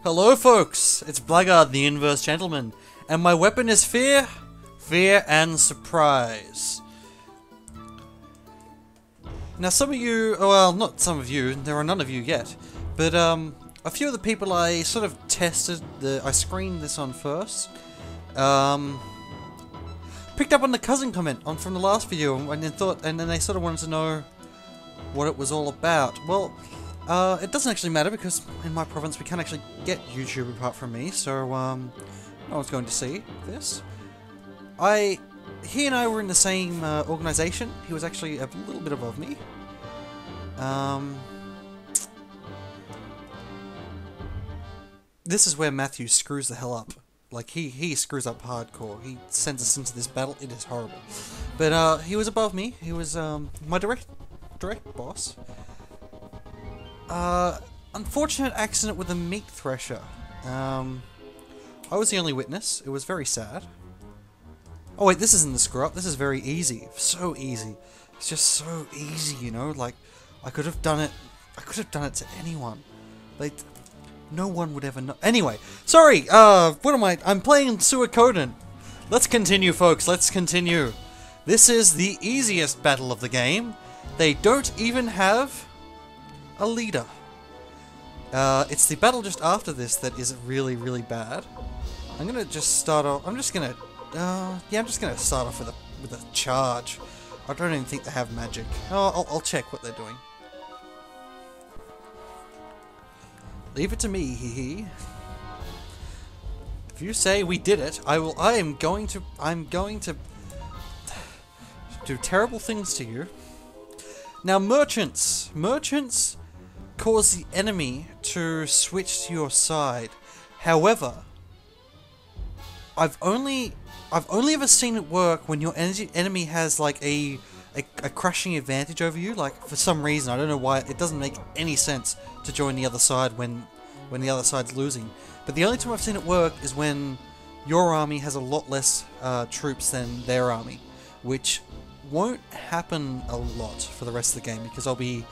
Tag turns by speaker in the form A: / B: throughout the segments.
A: Hello folks, it's Blackguard the Inverse Gentleman, and my weapon is fear, and surprise. Now some of you, well not some of you, there are none of you yet, but a few of the people I sort of tested, I screened this on first, picked up on the cousin comment from the last video and then they sort of wanted to know what it was all about. Well, it doesn't actually matter because in my province we can't actually get YouTube apart from me, so no one's going to see this. He and I were in the same organisation. He was actually a little bit above me. This is where Matthew screws the hell up. Like, he screws up hardcore. He sends us into this battle. It is horrible. But he was above me. He was my direct boss. Unfortunate accident with a meat thresher. I was the only witness. It was very sad. Oh wait, this isn't the screw up. This is very easy. So easy. It's just so easy, you know. Like, I could have done it. I could have done it to anyone. Like, no one would ever know. Anyway, sorry. What am I? I'm playing Suikoden. Let's continue, folks. Let's continue. This is the easiest battle of the game. They don't even have a leader. It's the battle just after this that is really, really bad. I'm gonna just start off. I'm just gonna start off with a charge. I don't even think they have magic. Oh, I'll check what they're doing. Leave it to me, hee hee. If you say we did it, I'm going to do terrible things to you. Now, merchants cause the enemy to switch to your side. However, I've only ever seen it work when your enemy has like a crushing advantage over you. Like, for some reason, I don't know why, it doesn't make any sense to join the other side when the other side's losing. But the only time I've seen it work is when your army has a lot less troops than their army, which won't happen a lot for the rest of the game because I'll be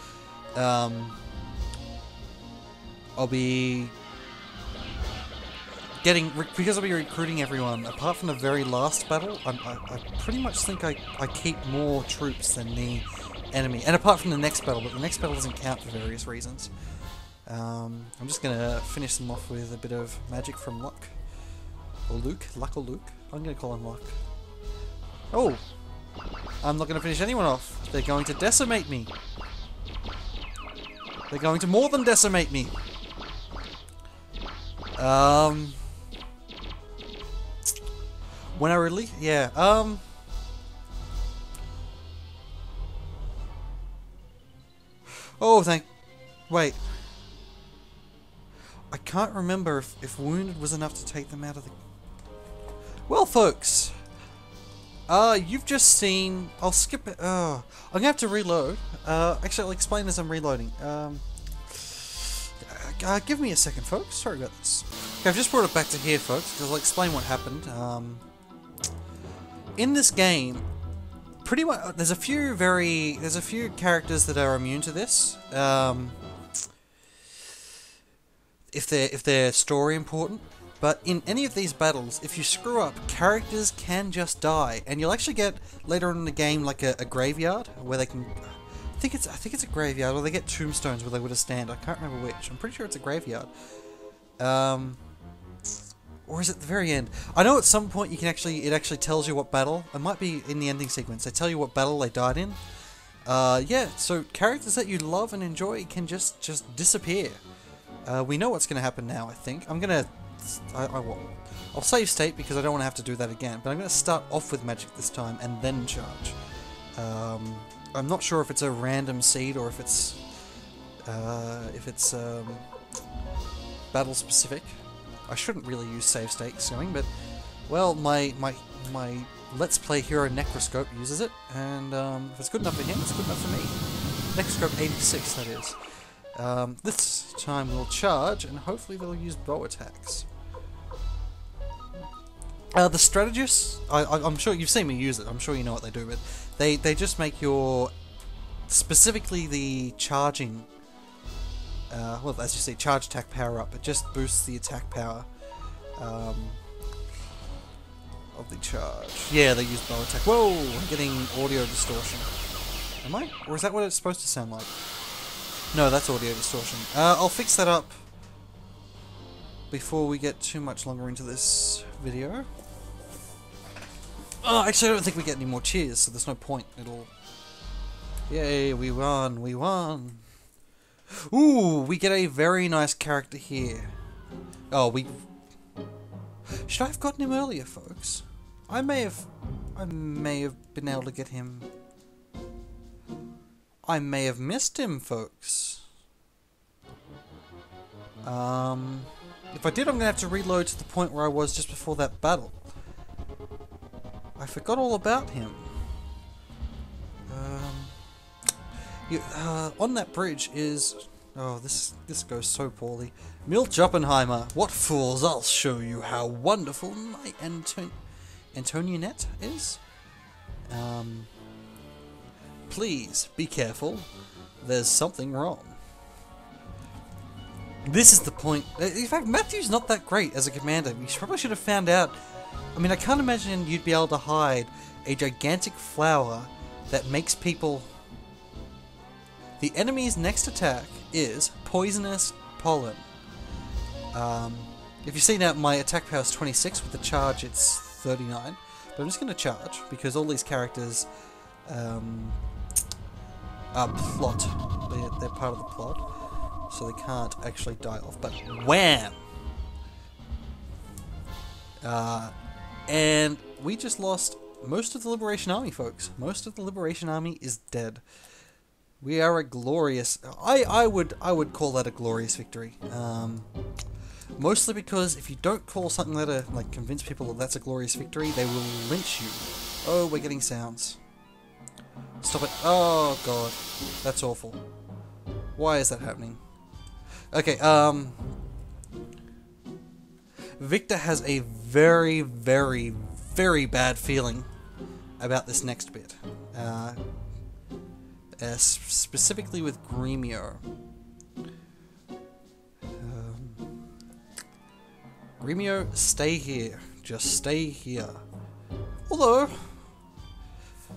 A: recruiting everyone. Apart from the very last battle, I pretty much think I keep more troops than the enemy. And apart from the next battle, but the next battle doesn't count for various reasons. I'm just gonna finish them off with a bit of magic from Luck. Or Luke. Luck or Luke. I'm gonna call him Luck. Oh! I'm not gonna finish anyone off. They're going to decimate me. They're going to more than decimate me. When I release, yeah, oh, wait. I can't remember if wounded was enough to take them out of the... Well, folks, you've just seen... I'll skip it. I'm gonna have to reload. Actually, I'll explain as I'm reloading. Give me a second, folks. Sorry about this. Okay, I've just brought it back to here, folks, because I'll explain what happened. In this game, pretty much, there's a few characters that are immune to this. If they're story important, but in any of these battles, if you screw up, characters can just die, and you'll actually get later on in the game like a graveyard where they can. I think it's a graveyard, or they get tombstones where they would have stand. I can't remember which. I'm pretty sure it's a graveyard. Or is it the very end? I know at some point it actually tells you what battle. It might be in the ending sequence. They tell you what battle they died in. Yeah. So characters that you love and enjoy can just disappear. We know what's going to happen now. I think I'll save state because I don't want to have to do that again. But I'm going to start off with magic this time and then charge. I'm not sure if it's a random seed or if it's battle specific. I shouldn't really use save stakes going, but well, my Let's Play hero Necroscope uses it, and if it's good enough for him, it's good enough for me. Necroscope 86, that is. This time we'll charge, and hopefully they'll use bow attacks. The strategists, I'm sure you've seen me use it. I'm sure you know what they do, but they just make your specifically the charging well, as you see, charge attack power up. It just boosts the attack power of the charge. Yeah, they use bow attack. Whoa! I'm getting audio distortion. Am I? Or is that what it's supposed to sound like? No, that's audio distortion. I'll fix that up before we get too much longer into this video. Oh, actually, I don't think we get any more cheers, so there's no point. It'll... Yay, we won, we won. Ooh, we get a very nice character here. Oh, we... Should I have gotten him earlier, folks? I may have been able to get him... I may have missed him, folks. If I did, I'm going to have to reload to the point where I was just before that battle. I forgot all about him. On that bridge is... Oh, this goes so poorly. Milt Oppenheimer, what fools, I'll show you how wonderful my Antonionette is. Please, be careful. There's something wrong. This is the point. In fact, Matthew's not that great as a commander. You probably should have found out. I mean, I can't imagine you'd be able to hide a gigantic flower that makes people... The enemy's next attack is Poisonous Pollen. If you see now, my attack power is 26, with the charge it's 39. But I'm just going to charge, because all these characters are plot. They're part of the plot, so they can't actually die off. But wham! And we just lost most of the Liberation Army, folks. Most of the Liberation Army is dead. We are a glorious... I would call that a glorious victory. Mostly because if you don't call something that like convince people that that's a glorious victory, they will lynch you. Oh, we're getting sounds. Stop it. Oh god. That's awful. Why is that happening? Okay, Victor has a very, very, very bad feeling about this next bit. Specifically with Gremio. Gremio, stay here. Just stay here. Although...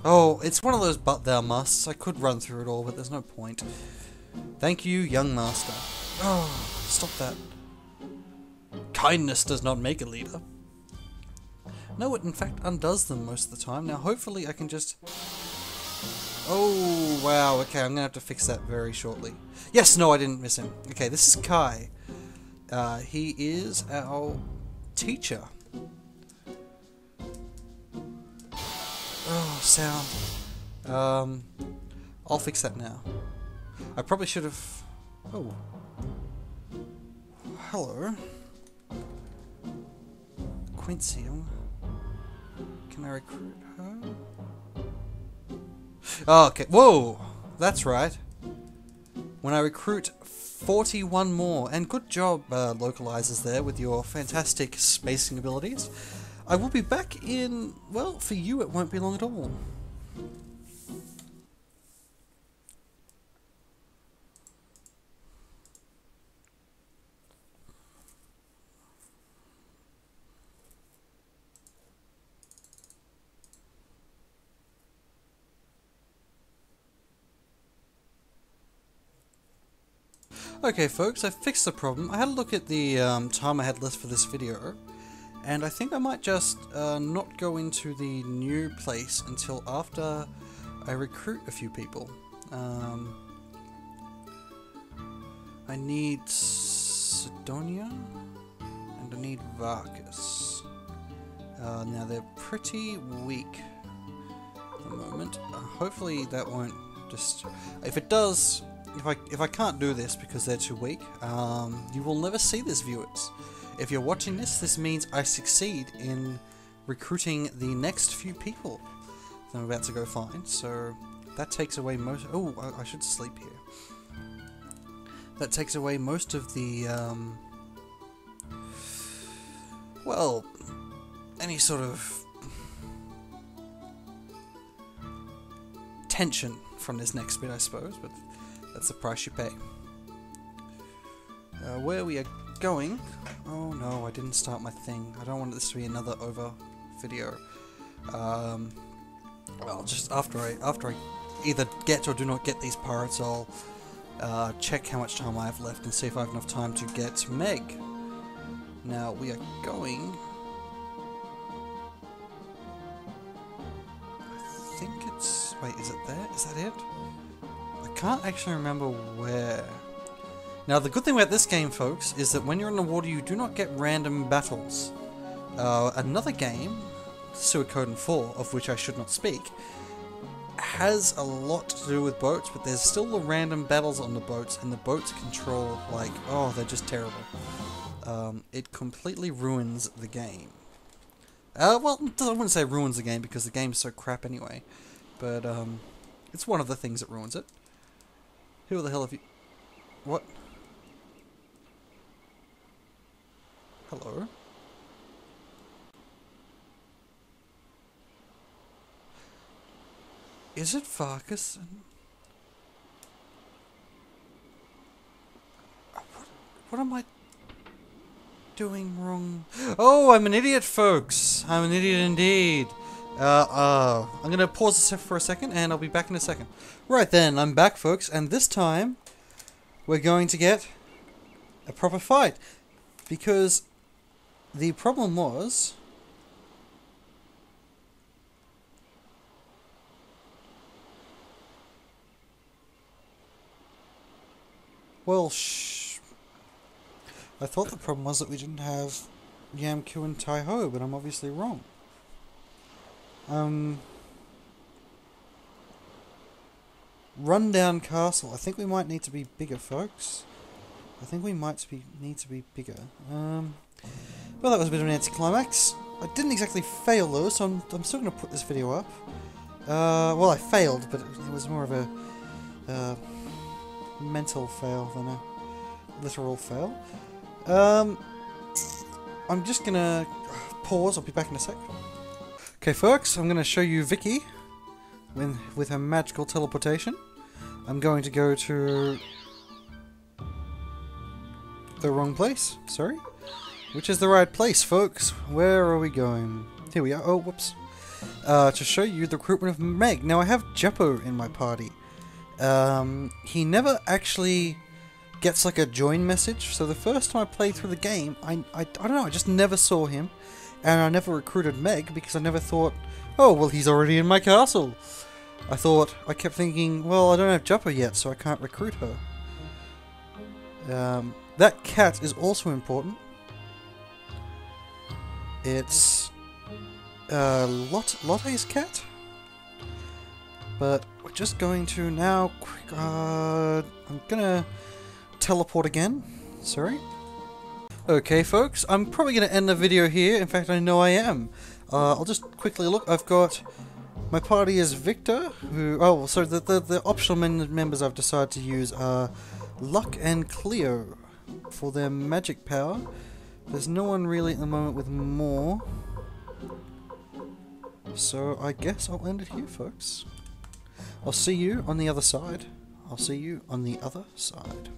A: Oh, it's one of those but thou musts. I could run through it all, but there's no point. Thank you, young master. Oh, stop that. Kindness does not make a leader. No, it in fact undoes them most of the time. Now, hopefully I can just... Oh, wow. Okay, I'm going to have to fix that very shortly. Yes, no, I didn't miss him. Okay, this is Kai. He is our teacher. Oh, sound. I'll fix that now. I probably should have... Oh. Hello. Quincy. Can I recruit her? Oh, okay. Whoa! That's right. When I recruit 41 more, and good job, localizers there, with your fantastic spacing abilities, I will be back in, well, for you it won't be long at all. Okay folks, I fixed the problem. I had a look at the time I had left for this video, and I think I might just not go into the new place until after I recruit a few people. I need Sidonia, and I need Varkas. Now they're pretty weak at the moment. Hopefully that won't just... If it does... If I can't do this because they're too weak, you will never see this, viewers. If you're watching this, this means I succeed in recruiting the next few people that I'm about to go find. So that takes away most... Oh, I should sleep here. That takes away most of the... well, any sort of tension from this next bit, I suppose, but that's the price you pay. Where we are going... Oh no, I didn't start my thing. I don't want this to be another over video. Well, just after I either get or do not get these pirates, I'll check how much time I have left and see if I have enough time to get Meg. Now, we are going... I think it's... Wait, is it there? Is that it? I can't actually remember where. Now, the good thing about this game, folks, is that when you're in the water, you do not get random battles. Another game, Suikoden 4, of which I should not speak, has a lot to do with boats, but there's still the random battles on the boats, and the boats control, like, oh, they're just terrible. It completely ruins the game. Well, I wouldn't say ruins the game, because the game's so crap anyway, but, it's one of the things that ruins it. Who the hell have you... What? Hello? Is it Farkas? What am I doing wrong? Oh, I'm an idiot, folks! I'm an idiot indeed. I'm gonna pause this for a second, and I'll be back in a second. Right then, I'm back, folks, and this time we're going to get a proper fight. Because the problem was... Well, I thought the problem was that we didn't have Yamku and Taiho, but I'm obviously wrong. Rundown Castle. I think we might need to be bigger, folks. I think we might need to be bigger. Well, that was a bit of an anticlimax. I didn't exactly fail though, so I'm still going to put this video up. Well, I failed, but it was more of a mental fail than a literal fail. I'm just going to pause. I'll be back in a sec. Okay, folks, I'm going to show you Vicky with her magical teleportation. I'm going to go to the wrong place. Sorry. Which is the right place, folks? Where are we going? Here we are. Oh, whoops. To show you the recruitment of Meg. Now, I have Jeppo in my party. He never actually gets like a join message. So the first time I played through the game, I don't know, I just never saw him. And I never recruited Meg because I never thought, oh, well, he's already in my castle. I kept thinking, well, I don't have Jeppo yet, so I can't recruit her. That cat is also important. It's Lotte's cat. But we're just going to now... I'm gonna teleport again. Sorry. Okay, folks, I'm probably going to end the video here. In fact, I know I am. I'll just quickly look. I've got... My party is Victor, who... Oh, so the optional members I've decided to use are Luck and Cleo for their magic power. There's no one really at the moment with more. So I guess I'll end it here, folks. I'll see you on the other side. I'll see you on the other side.